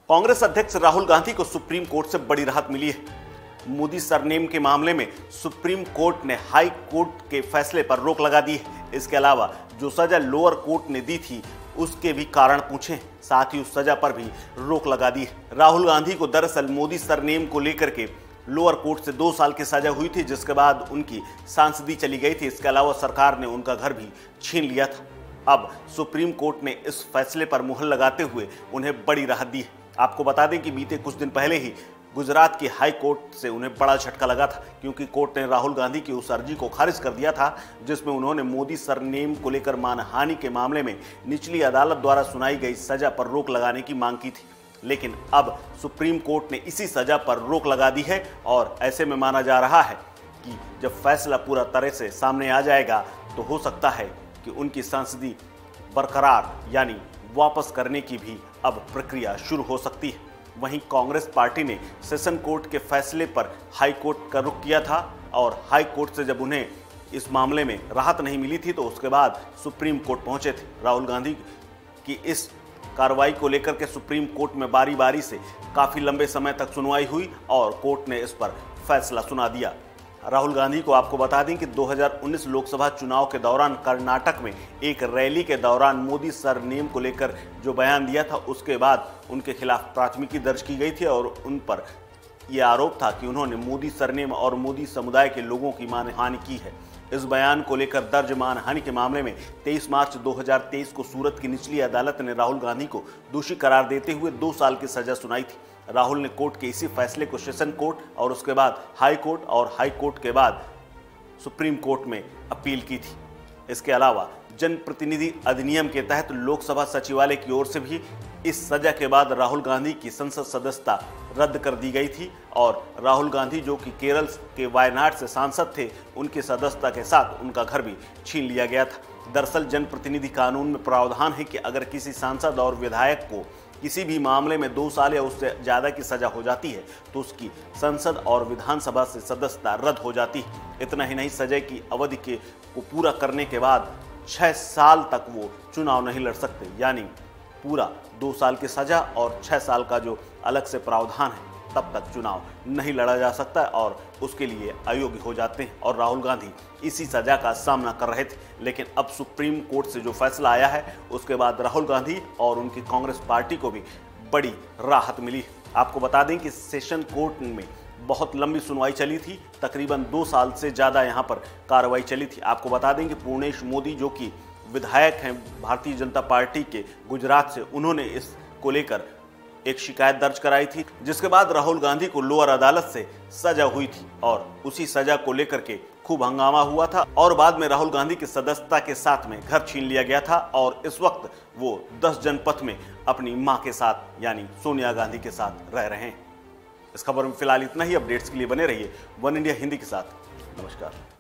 कांग्रेस अध्यक्ष राहुल गांधी को supreme court से बड़ी राहत मिली है। मोदी सरनेम के मामले में सुप्रीम कोर्ट ने हाई कोर्ट के फैसले पर रोक लगा दी है। इसके अलावा जो सजा लोअर कोर्ट ने दी थी उसके भी कारण पूछे, साथ ही उस सजा पर भी रोक लगा दी है। राहुल गांधी को दरअसल मोदी सरनेम को लेकर के लोअर कोर्ट से 2 साल की सजा हुई थी, जिसके बाद उनकी सांसदी चली गई थी। इसके अलावा सरकार ने उनका घर भी छीन लिया था। अब सुप्रीम कोर्ट ने इस फैसले पर मुहर लगाते हुए उन्हें बड़ी राहत दी है। आपको बता दें कि बीते कुछ दिन पहले ही गुजरात की हाई कोर्ट से उन्हें बड़ा झटका लगा था, क्योंकि कोर्ट ने राहुल गांधी की उस अर्जी को खारिज कर दिया था जिसमें उन्होंने मोदी सरनेम को लेकर मानहानि के मामले में निचली अदालत द्वारा सुनाई गई सजा पर रोक लगाने की मांग की थी। लेकिन अब सुप्रीम कोर्ट ने इसी सजा पर रोक लगा दी है और ऐसे में माना जा रहा है कि जब फैसला पूरा तरह से सामने आ जाएगा तो हो सकता है कि उनकी सांसदी बरकरार यानी वापस करने की भी अब प्रक्रिया शुरू हो सकती है। वहीं कांग्रेस पार्टी ने सेशन कोर्ट के फैसले पर हाई कोर्ट का रुख किया था और हाई कोर्ट से जब उन्हें इस मामले में राहत नहीं मिली थी तो उसके बाद सुप्रीम कोर्ट पहुंचे थे। राहुल गांधी की इस कार्रवाई को लेकर के सुप्रीम कोर्ट में बारी बारी से काफ़ी लंबे समय तक सुनवाई हुई और कोर्ट ने इस पर फैसला सुना दिया। राहुल गांधी को आपको बता दें कि 2019 लोकसभा चुनाव के दौरान कर्नाटक में एक रैली के दौरान मोदी सरनेम को लेकर जो बयान दिया था उसके बाद उनके खिलाफ प्राथमिकी दर्ज की गई थी और उन पर यह आरोप था कि उन्होंने मोदी सरनेम और मोदी समुदाय के लोगों की मानहानि की है। इस बयान को लेकर दर्ज मानहानि के मामले में 23 मार्च 2023 को सूरत की निचली अदालत ने राहुल गांधी को दोषी करार देते हुए 2 साल की सजा सुनाई थी। राहुल ने कोर्ट के इसी फैसले को सेशन कोर्ट और उसके बाद हाई कोर्ट और हाई कोर्ट के बाद सुप्रीम कोर्ट में अपील की थी। इसके अलावा जनप्रतिनिधि अधिनियम के तहत लोकसभा सचिवालय की ओर से भी इस सजा के बाद राहुल गांधी की संसद सदस्यता रद्द कर दी गई थी और राहुल गांधी जो कि केरल के वायनाड से सांसद थे, उनकी सदस्यता के साथ उनका घर भी छीन लिया गया था। दरअसल जनप्रतिनिधि कानून में प्रावधान है कि अगर किसी सांसद और विधायक को किसी भी मामले में 2 साल या उससे ज़्यादा की सजा हो जाती है तो उसकी संसद और विधानसभा से सदस्यता रद्द हो जाती है। इतना ही नहीं, सजा की अवधि को पूरा करने के बाद 6 साल तक वो चुनाव नहीं लड़ सकते, यानी पूरा 2 साल की सजा और 6 साल का जो अलग से प्रावधान है तब तक चुनाव नहीं लड़ा जा सकता और उसके लिए अयोग्य हो जाते हैं। और राहुल गांधी इसी सजा का सामना कर रहे थे, लेकिन अब सुप्रीम कोर्ट से जो फैसला आया है उसके बाद राहुल गांधी और उनकी कांग्रेस पार्टी को भी बड़ी राहत मिली। आपको बता दें कि सेशन कोर्ट में बहुत लंबी सुनवाई चली थी, तकरीबन 2 साल से ज़्यादा यहाँ पर कार्रवाई चली थी। आपको बता दें कि पूर्णेश मोदी जो कि विधायक हैं भारतीय जनता पार्टी के गुजरात से, उन्होंने इसको लेकर एक शिकायत दर्ज कराई थी, जिसके बाद राहुल गांधी को लोअर अदालत से सजा हुई थी और उसी सजा को लेकर के खूब हंगामा हुआ था और बाद में राहुल गांधी की सदस्यता के साथ में घर छीन लिया गया था और इस वक्त वो 10 जनपथ में अपनी मां के साथ यानी सोनिया गांधी के साथ रह रहे हैं। इस खबर में फिलहाल इतना ही। अपडेट्स के लिए बने रहिए वन इंडिया हिंदी के साथ। नमस्कार।